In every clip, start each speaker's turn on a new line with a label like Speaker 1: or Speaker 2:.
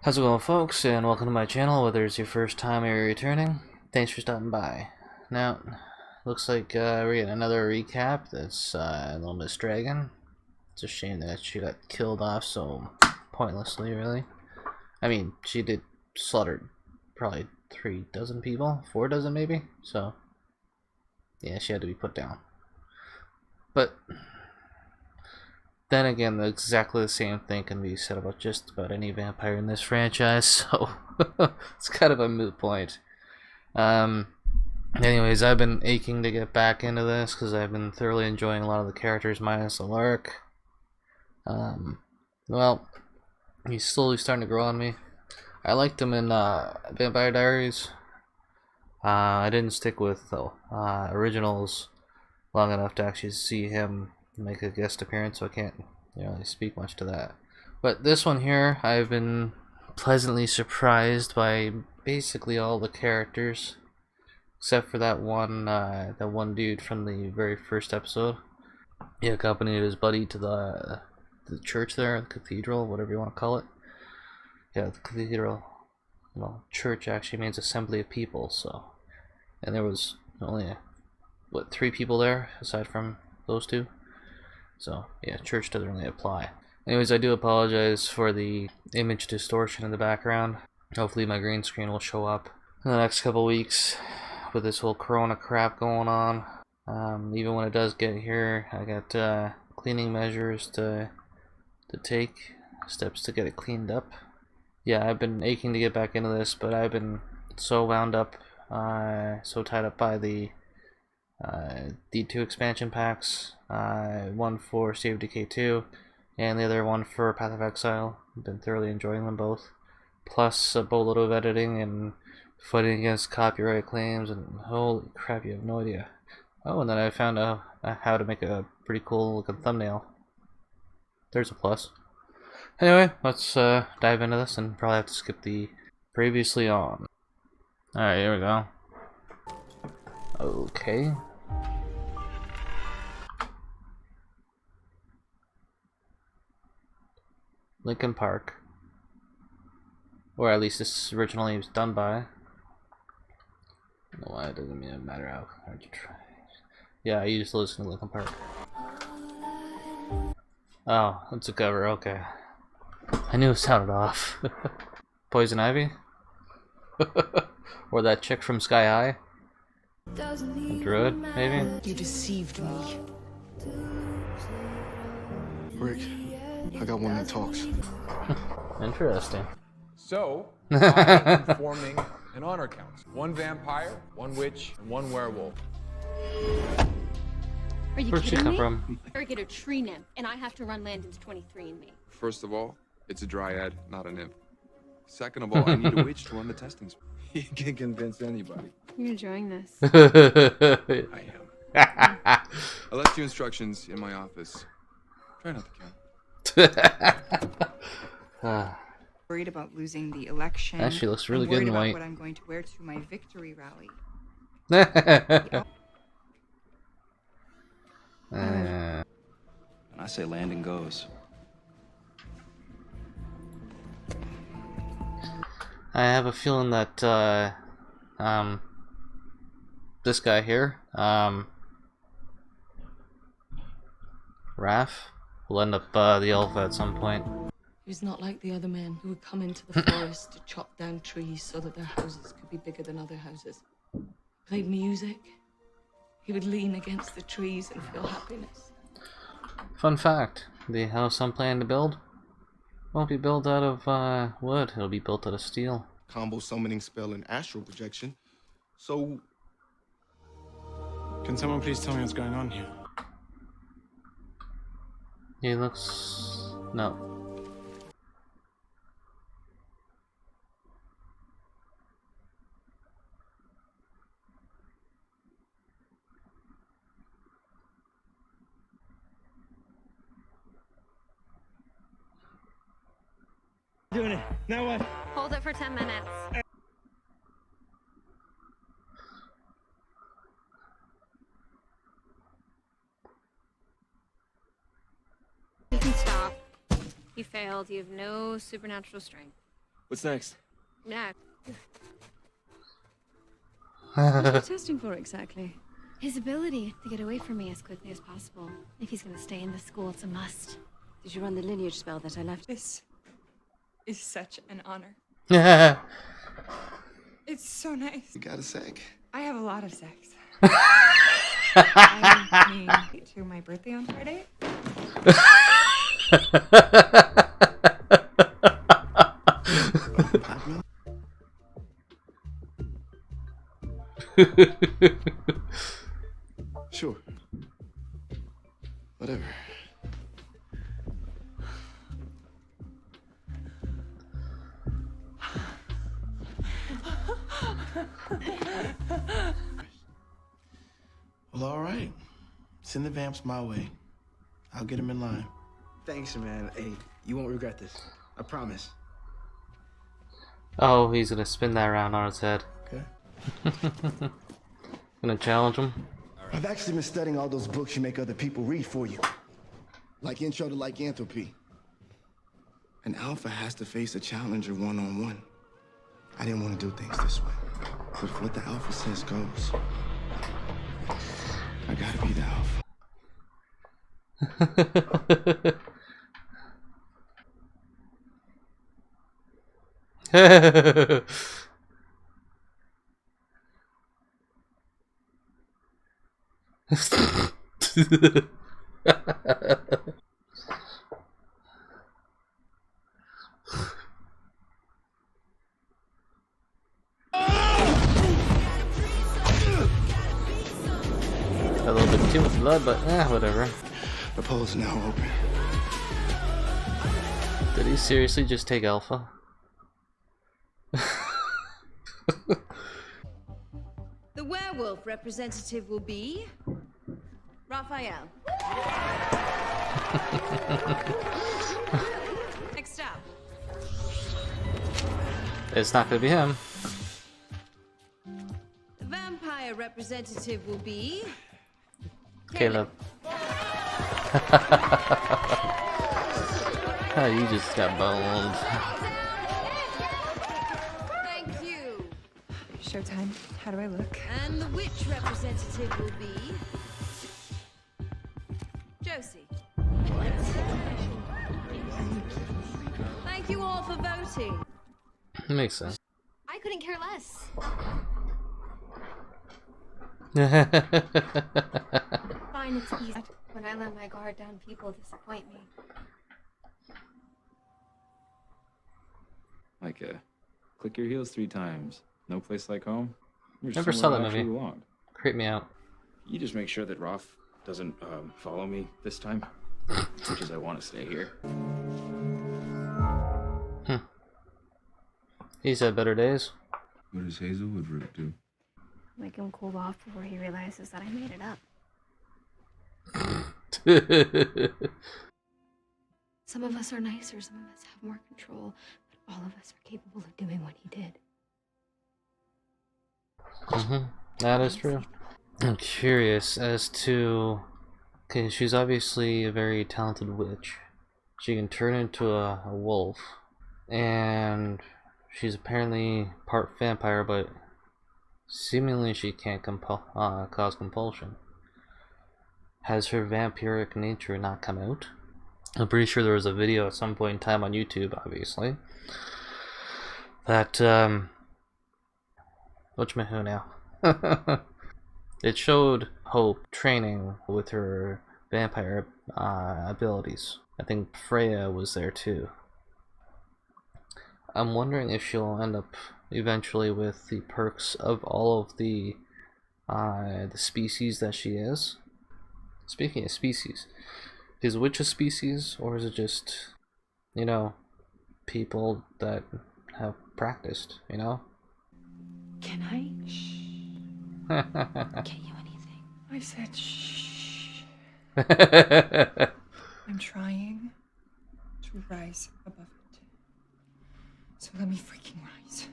Speaker 1: How's it going, folks, and welcome to my channel, whether it's your first time or you're returning. Thanks for stopping by. Now, looks like we're getting another recap that's a little bit dragging. It's a shame that she got killed off so pointlessly, really. I mean, she did slaughter probably 3 dozen people, 4 dozen maybe, so yeah, she had to be put down. But then again, exactly the same thing can be said about just about any vampire in this franchise, so it's kind of a moot point. Anyways, I've been aching to get back into this because I've been thoroughly enjoying a lot of the characters minus the Lark. Well, he's slowly starting to grow on me. I liked him in Vampire Diaries. I didn't stick with the originals long enough to actually see him make a guest appearance, so I can't really speak much to that. But this one here, I've been pleasantly surprised by basically all the characters, except for that one dude from the very first episode. He accompanied his buddy to the church there, the cathedral, whatever you want to call it. Yeah, the cathedral. Well, church actually means assembly of people, so. And there was only, 3 people there, aside from those 2? So, yeah, church doesn't really apply. Anyways, I do apologize for the image distortion in the background. Hopefully my green screen will show up in the next couple weeks with this whole corona crap going on. Even when it does get here, I got cleaning measures to take, steps to get it cleaned up. Yeah, I've been aching to get back into this, but I've been so wound up, so tied up by the D2 expansion packs, one for State of Decay 2 and the other one for Path of Exile. I've been thoroughly enjoying them both, plus a boatload of editing and fighting against copyright claims, and holy crap, you have no idea. Oh, and then I found out how to make a pretty cool looking thumbnail. There's a plus. Anyway, let's dive into this and probably have to skip the previously on. Alright, here we go. Okay. Lincoln Park. Or at least this originally was done by. I don't know why it doesn't matter how hard you try. Yeah, I used to listen to Lincoln Park. Oh, it's a cover, okay. I knew it sounded off. Poison Ivy? Or that chick from Sky High? A druid, maybe?
Speaker 2: You deceived me.
Speaker 3: Rick, I got one that talks.
Speaker 1: Interesting.
Speaker 4: So, I am forming an honor council. 1 vampire, 1 witch, and 1 werewolf.
Speaker 5: Are you
Speaker 1: Where'd she
Speaker 5: kidding
Speaker 1: come
Speaker 5: me?
Speaker 1: from?
Speaker 5: I get a tree nymph, and I have to run Landon's 23andMe.
Speaker 6: First of all, it's a dryad, not a nymph. Second of all, I need a witch to run the testing. You can convince anybody.
Speaker 5: You're enjoying this.
Speaker 6: I am. I left you instructions in my office. Try not to count.
Speaker 2: Worried about losing the election.
Speaker 1: Actually, looks really
Speaker 2: I'm
Speaker 1: good in
Speaker 2: worried about
Speaker 1: white.
Speaker 2: what I'm going to wear to my victory rally.
Speaker 7: And I say Landon goes.
Speaker 1: I have a feeling that this guy here, Raph, will end up the elf at some point.
Speaker 8: He was not like the other men who would come into the forest to chop down trees so that their houses could be bigger than other houses. Played music. He would lean against the trees and feel happiness.
Speaker 1: Fun fact, the house I'm planning to build won't be built out of wood, it'll be built out of steel.
Speaker 3: Combo summoning spell and astral projection. So, can someone please tell me what's going on here?
Speaker 1: He looks... no.
Speaker 9: Doing it. Now what?
Speaker 5: Hold it for 10 minutes. You can stop. You failed. You have no supernatural strength.
Speaker 9: What's next?
Speaker 5: Yeah.
Speaker 8: What are you testing for exactly?
Speaker 5: His ability to get away from me as quickly as possible. If he's gonna stay in the school, it's a must.
Speaker 8: Did you run the lineage spell that I left?
Speaker 2: This is such an honor.
Speaker 1: Yeah.
Speaker 2: It's so nice.
Speaker 3: You got a sec?
Speaker 2: I have a lot of sex. I mean, to my birthday on Friday.
Speaker 3: Sure. Whatever.
Speaker 10: Well, all right. Send the vamps my way. I'll get them in line.
Speaker 9: Thanks, man. Hey, you won't regret this. I promise.
Speaker 1: Oh, he's gonna spin that around on his head.
Speaker 10: Okay.
Speaker 1: Gonna challenge him.
Speaker 3: I've actually been studying all those books you make other people read for you. Like Intro to Lycanthropy. An alpha has to face a challenger one-on-one. I didn't want to do things this way. But if what the alpha says goes, I gotta be the alpha.
Speaker 1: A little bit too much blood, but whatever.
Speaker 3: The poll's now open.
Speaker 1: Did he seriously just take Alpha?
Speaker 8: The werewolf representative will be Raphael. Next up.
Speaker 1: It's not gonna be him.
Speaker 8: The vampire representative will be
Speaker 1: Caleb. Oh, you just got boned.
Speaker 8: Thank you.
Speaker 2: Showtime. How do I look?
Speaker 8: And the witch representative will be Josie. Thank you all for voting.
Speaker 1: Makes sense.
Speaker 5: I couldn't care less. Fine, it's easy. When I let my guard down, people disappoint me.
Speaker 7: Like, click your heels 3 times. No place like home. You're
Speaker 1: Never saw
Speaker 7: somewhere
Speaker 1: that
Speaker 7: I actually
Speaker 1: movie.
Speaker 7: belong.
Speaker 1: Creep me out.
Speaker 7: You just make sure that Rolf doesn't follow me this time. As much as I want to stay here.
Speaker 1: He's had better days.
Speaker 6: What does Hazelwood Root do?
Speaker 5: Make him cool off before he realizes that I made it up. Some of us are nicer, some of us have more control, but all of us are capable of doing what he did.
Speaker 1: That is true. I'm curious as to... Okay, she's obviously a very talented witch. She can turn into a wolf. And she's apparently part vampire, but seemingly she can't cause compulsion. Has her vampiric nature not come out? I'm pretty sure there was a video at some point in time on YouTube, obviously, that, whatchamahoo now? It showed Hope training with her vampire abilities. I think Freya was there too. I'm wondering if she'll end up eventually with the perks of all of the species that she is. Speaking of species, is witch a species, or is it just, you know, people that have practiced, you know?
Speaker 2: Can I? Shh.
Speaker 5: Get you anything?
Speaker 2: I said shh. I'm trying to rise above it. So let me freaking rise.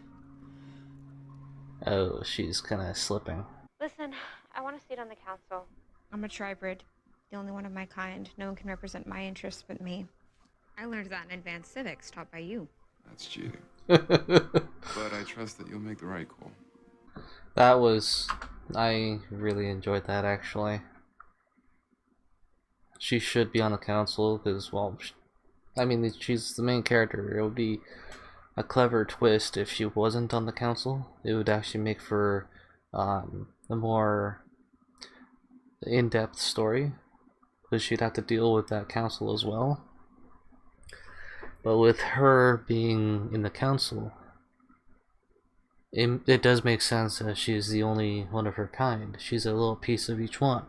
Speaker 1: Oh, she's kind of slipping.
Speaker 5: Listen, I want a seat on the council. I'm a tribrid, the only one of my kind. No one can represent my interests but me. I learned that in advanced civics taught by you.
Speaker 6: That's cheating. But I trust that you'll make the right call.
Speaker 1: That was... I really enjoyed that, actually. She should be on the council, because, well, I mean, she's the main character. It would be a clever twist if she wasn't on the council. It would actually make for a more in-depth story, because she'd have to deal with that council as well. But with her being in the council, it does make sense that she's the only one of her kind. She's a little piece of each one.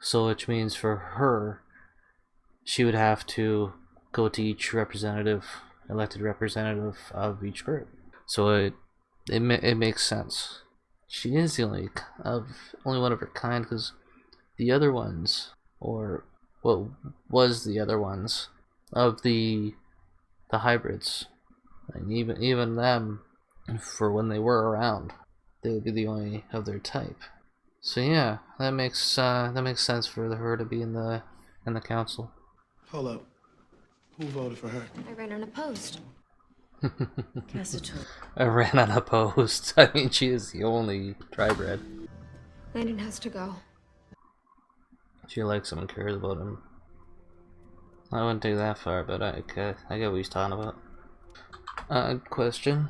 Speaker 1: So which means for her, she would have to go to each elected representative of each group. So it makes sense. She is the only one of her kind, because the other ones, or what was the other ones of the hybrids, and even them, for when they were around, they would be the only of their type. So yeah, that makes sense for her to be in the council.
Speaker 10: Hold up. Who voted for her?
Speaker 5: I ran unopposed.
Speaker 1: I ran unopposed. I mean, she is the only tribred.
Speaker 5: Landon has to go.
Speaker 1: She likes him and cares about him. I wouldn't take that far, but I get what he's talking about. Question.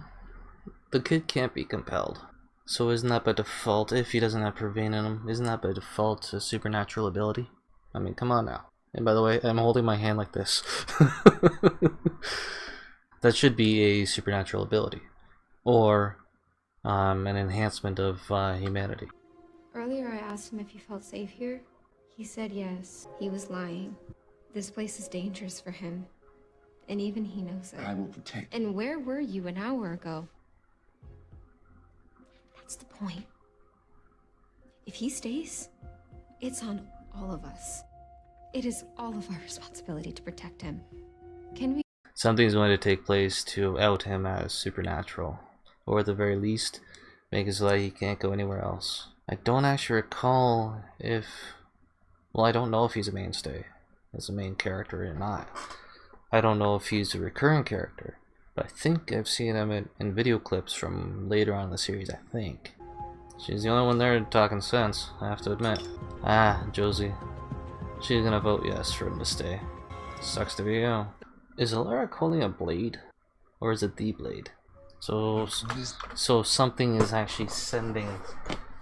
Speaker 1: The kid can't be compelled. So isn't that by default, if he doesn't have Pervane in him, isn't that by default a supernatural ability? I mean, come on now. And by the way, I'm holding my hand like this. That should be a supernatural ability. Or an enhancement of humanity.
Speaker 5: Earlier I asked him if he felt safe here. He said yes. He was lying. This place is dangerous for him. And even he knows it.
Speaker 3: I will protect.
Speaker 5: And where were you an hour ago? That's the point. If he stays, it's on all of us. It is all of our responsibility to protect him. Can we?
Speaker 1: Something's going to take place to out him as supernatural. Or at the very least, make it so that he can't go anywhere else. I don't actually recall if... Well, I don't know if he's a mainstay as a main character or not. I don't know if he's a recurring character. But I think I've seen him in video clips from later on in the series, I think. She's the only one there talking sense, I have to admit. Ah, Josie. She's gonna vote yes for him to stay. Sucks to be you. Is Alaric holding a blade? Or is it the blade? So something is actually sending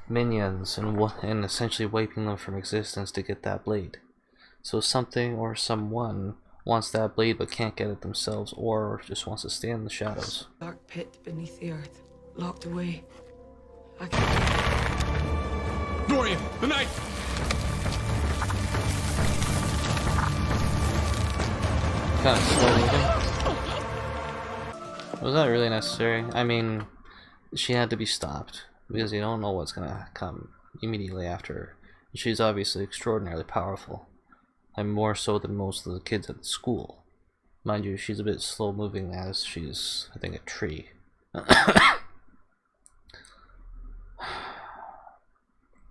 Speaker 1: minions and essentially wiping them from existence to get that blade. So something or someone wants that blade but can't get it themselves, or just wants to stay in the shadows.
Speaker 8: Dark pit beneath the earth, locked away. I can't.
Speaker 4: Dorian, the knife!
Speaker 1: Kind of slow moving. Was that really necessary? I mean, she had to be stopped, because you don't know what's gonna come immediately after her. She's obviously extraordinarily powerful. And more so than most of the kids at the school. Mind you, she's a bit slow moving as she's, I think, a tree. But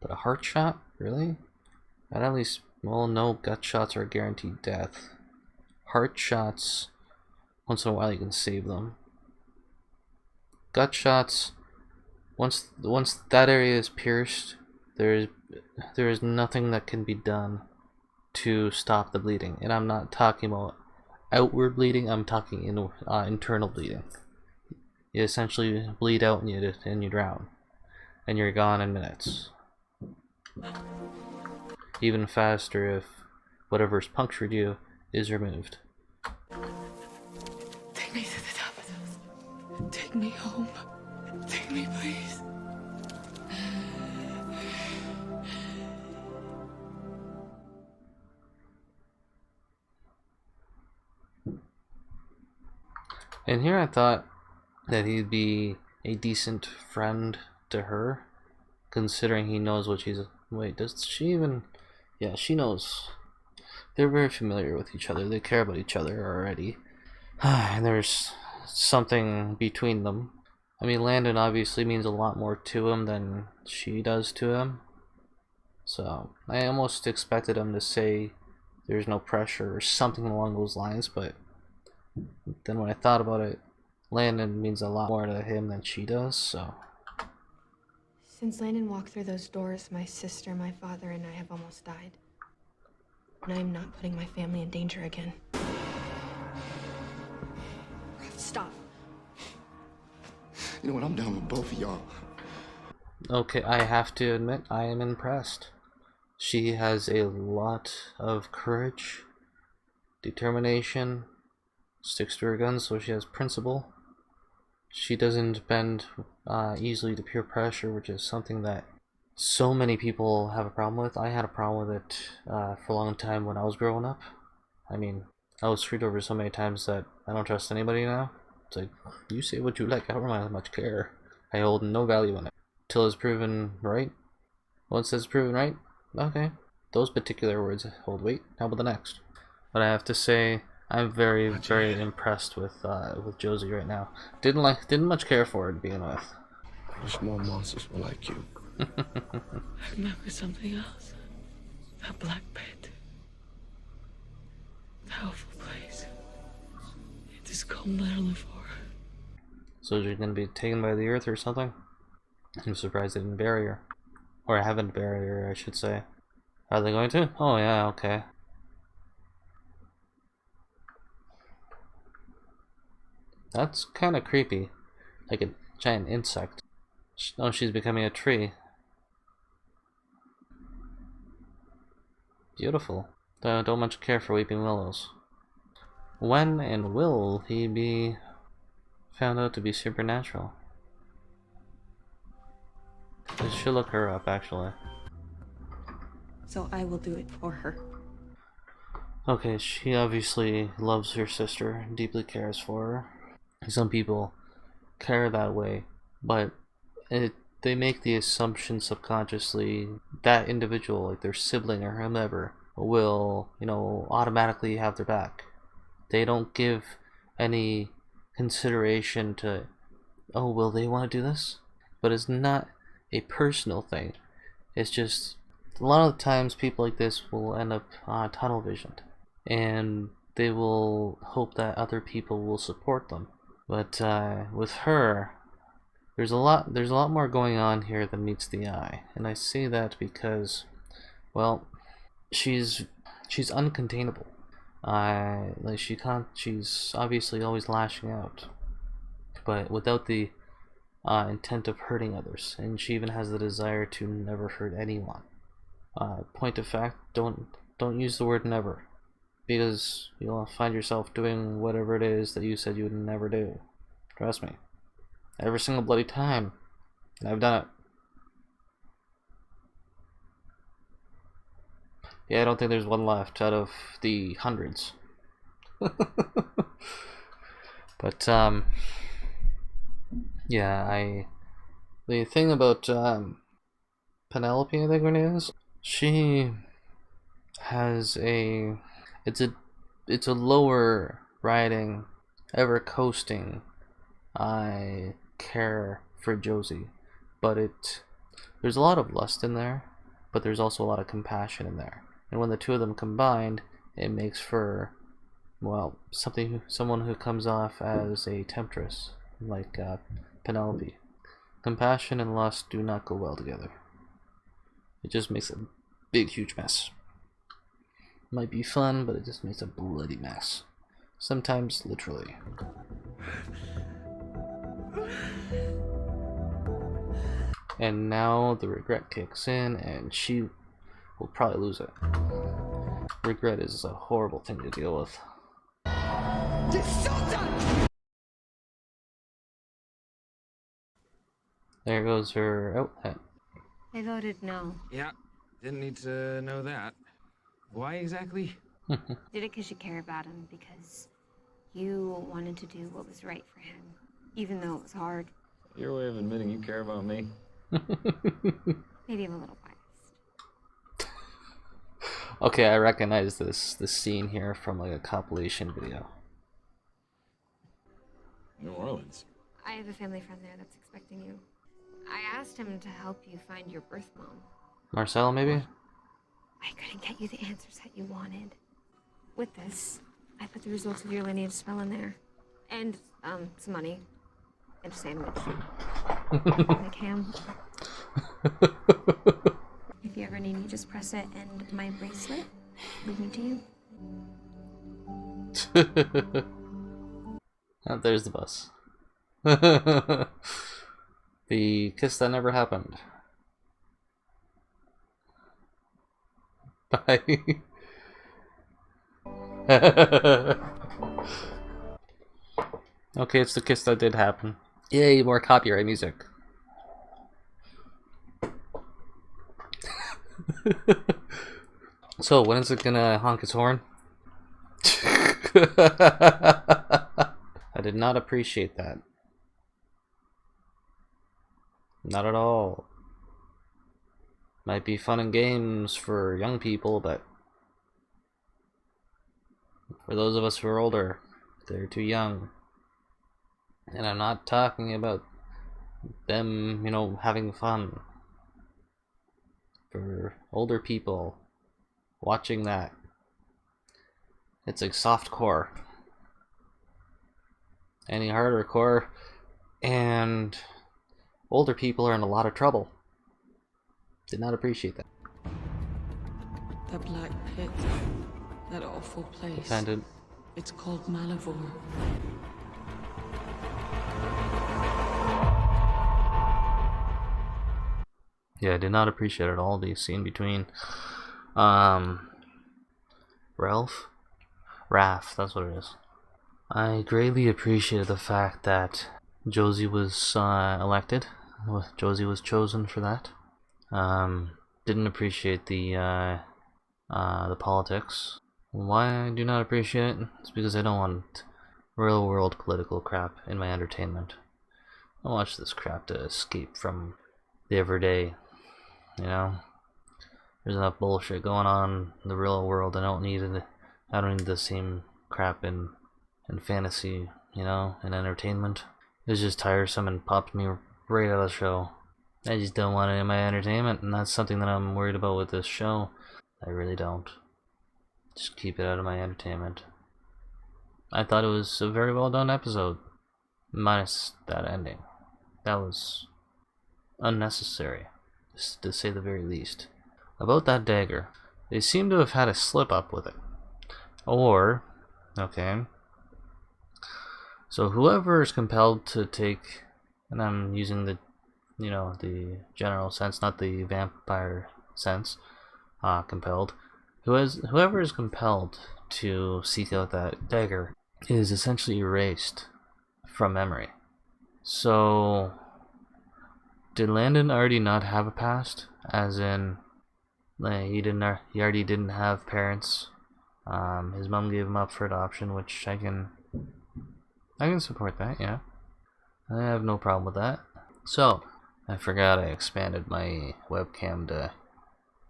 Speaker 1: a heart shot? Really? I'd at least, well, no, gut shots are guaranteed death. Heart shots, once in a while you can save them. Gut shots, once that area is pierced, there is nothing that can be done to stop the bleeding. And I'm not talking about outward bleeding, I'm talking internal bleeding. You essentially bleed out and you drown. And you're gone in minutes. Even faster if whatever's punctured you is removed.
Speaker 8: Take me to the top of those. Take me home. Take me, please.
Speaker 1: And here I thought that he'd be a decent friend to her, considering he knows what she's... Wait, does she even... Yeah, she knows. They're very familiar with each other. They care about each other already. And there's something between them. I mean, Landon obviously means a lot more to him than she does to him. So, I almost expected him to say there's no pressure or something along those lines, but then when I thought about it, Landon means a lot more to him than she does, so.
Speaker 11: Since Landon walked through those doors, my sister, my father, and I have almost died. And I am not putting my family in danger again.
Speaker 2: Stop.
Speaker 3: You know what? I'm down with both of y'all.
Speaker 1: Okay, I have to admit, I am impressed. She has a lot of courage, determination, sticks to her guns, so she has principle. She doesn't bend easily to peer pressure, which is something that so many people have a problem with. I had a problem with it for a long time when I was growing up. I mean, I was screwed over so many times that I don't trust anybody now. It's like, you say what you like, I don't really much care. I hold no value in it. Till it's proven right. Once it's proven right, okay. Those particular words hold weight. How about the next? But I have to say, I'm very, very impressed with Josie right now. Didn't much care for her to begin with.
Speaker 10: Wish more monsters were like you.
Speaker 8: I remember something else. That black pit. That awful place. It is called Malivore.
Speaker 1: So you're gonna be taken by the earth or something? I'm surprised they didn't bury her. Or haven't buried her, I should say. Are they going to? Oh yeah, okay. That's kind of creepy. Like a giant insect. Oh, she's becoming a tree. Beautiful. Don't much care for weeping willows. When and will he be found out to be supernatural? I should look her up, actually.
Speaker 11: So I will do it for her.
Speaker 1: Okay, she obviously loves her sister, deeply cares for her. Some people care that way, but they make the assumption subconsciously that individual, like their sibling or whomever, will, you know, automatically have their back. They don't give any consideration to, oh, will they want to do this? But it's not a personal thing. It's just a lot of the times people like this will end up tunnel visioned, and they will hope that other people will support them. But with her, there's a lot more going on here than meets the eye, and I say that because, well, she's uncontainable. Like she's obviously always lashing out, but without the intent of hurting others, and she even has the desire to never hurt anyone. Point of fact, don't use the word never, because you'll find yourself doing whatever it is that you said you would never do. Trust me. Every single bloody time. I've done it. Yeah, I don't think there's one left out of the hundreds. But, yeah, the thing about, Penelope, I think her name is, she has it's a lower riding, ever coasting, I care for Josie, but there's a lot of lust in there, but there's also a lot of compassion in there, and when the two of them combined, it makes for, well, someone who comes off as a temptress, like Penelope. Compassion and lust do not go well together. It just makes a big, huge mess. Might be fun, but it just makes a bloody mess. Sometimes, literally. And now the regret kicks in, and she will probably lose it. Regret is a horrible thing to deal with. There goes her outlet.
Speaker 5: I voted no.
Speaker 12: Yeah, didn't need to know that. Why exactly?
Speaker 5: Did it because you care about him, because you wanted to do what was right for him, even though it was hard.
Speaker 12: Your way of admitting you care about me.
Speaker 5: Maybe I'm a little biased.
Speaker 1: Okay, I recognize this scene here from like a compilation video.
Speaker 7: New Orleans.
Speaker 5: I have a family friend there that's expecting you. I asked him to help you find your birth mom.
Speaker 1: Marcel, maybe?
Speaker 5: I couldn't get you the answers that you wanted. With this, I put the results of your lineage spell in there. And Some money. And a sandwich. Like ham. If you ever need me, just press it and my bracelet. Lead me to you.
Speaker 1: Oh, there's the bus. The kiss that never happened. Bye. Okay, it's the kiss that did happen. Yay, more copyright music. So, when is it gonna honk its horn? I did not appreciate that. Not at all. Might be fun and games for young people, but for those of us who are older, they're too young. And I'm not talking about them, you know, having fun. For older people watching that, it's like soft core. Any harder core, and older people are in a lot of trouble. Did not appreciate that.
Speaker 8: That black pit, that awful place.
Speaker 1: Dependent.
Speaker 8: It's called Malivore.
Speaker 1: Yeah, I did not appreciate at all the scene between Ralph, that's what it is. I greatly appreciated the fact that Josie was elected. Josie was chosen for that. Didn't appreciate the politics. Why I do not appreciate it? It's because I don't want real world political crap in my entertainment. I watch this crap to escape from the everyday, you know? There's enough bullshit going on in the real world. I don't need the same crap in fantasy, you know, and entertainment. It's just tiresome and popped me right out of the show. I just don't want it in my entertainment, and that's something that I'm worried about with this show. I really don't. Just keep it out of my entertainment. I thought it was a very well done episode, minus that ending. That was unnecessary, to say the very least. About that dagger, they seem to have had a slip up with it. Or, okay, so whoever is compelled to take, and I'm using the, you know, the general sense, not the vampire sense, compelled, whoever is compelled to seek out that dagger is essentially erased from memory. So, did Landon already not have a past? As in, like, he already didn't have parents. His mom gave him up for adoption, which I can support that, yeah. I have no problem with that. So, I forgot I expanded my webcam to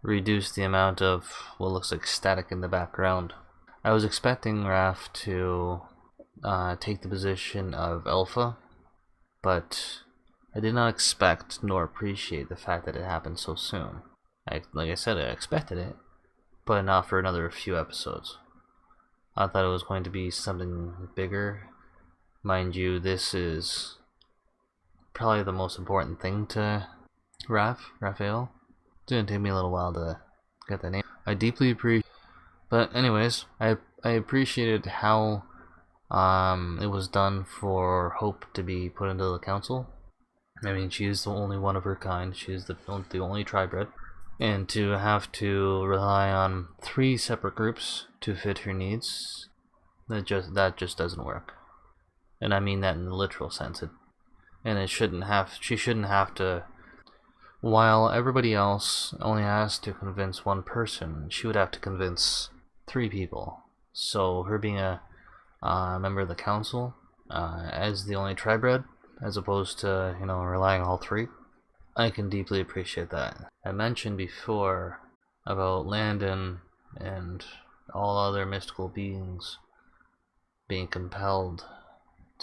Speaker 1: reduce the amount of what looks like static in the background. I was expecting Raph to take the position of Alpha, but I did not expect nor appreciate the fact that it happened so soon. Like I said, I expected it, but not for another few episodes. I thought it was going to be something bigger. Mind you, this is probably the most important thing to Raphael. It's gonna take me a little while to get that name. I deeply appreciate, but anyways, I appreciated how it was done for Hope to be put into the council. I mean, she is the only one of her kind. She is the only tri-bred. And to have to rely on 3 separate groups to fit her needs, that just doesn't work. And I mean that in the literal sense. She shouldn't have to, while everybody else only has to convince one person, she would have to convince 3 people. So her being a member of the council, as the only tri-bred, as opposed to, you know, relying on all 3, I can deeply appreciate that. I mentioned before about Landon and all other mystical beings being compelled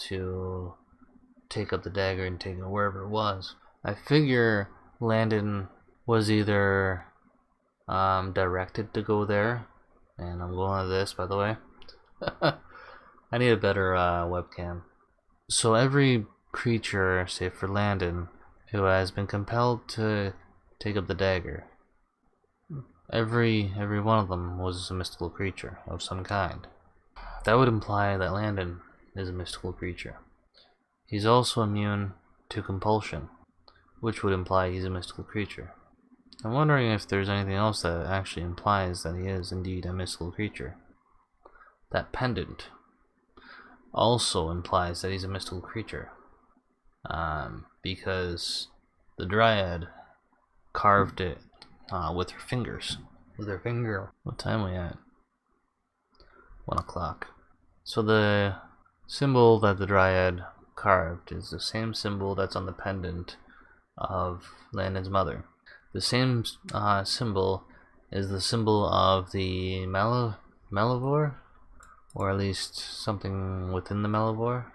Speaker 1: to take up the dagger and take it wherever it was. I figure Landon was either directed to go there, and I'm going to this, by the way. I need a better webcam. So every creature, save for Landon, who has been compelled to take up the dagger, every one of them was a mystical creature of some kind. That would imply that Landon is a mystical creature. He's also immune to compulsion, which would imply he's a mystical creature. I'm wondering if there's anything else that actually implies that he is indeed a mystical creature. That pendant also implies that he's a mystical creature, because the Dryad carved it with her fingers. With her finger. What time are we at? 1 o'clock. So the symbol that the Dryad carved is the same symbol that's on the pendant of Landon's mother. The same symbol is the symbol of the Malivore, or at least something within the Malivore.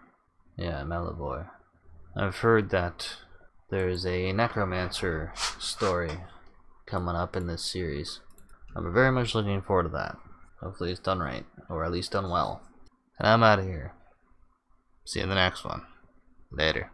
Speaker 1: Yeah, Malivore. I've heard that there's a necromancer story coming up in this series. I'm very much looking forward to that. Hopefully it's done right, or at least done well. And I'm out of here. See you in the next one. Later.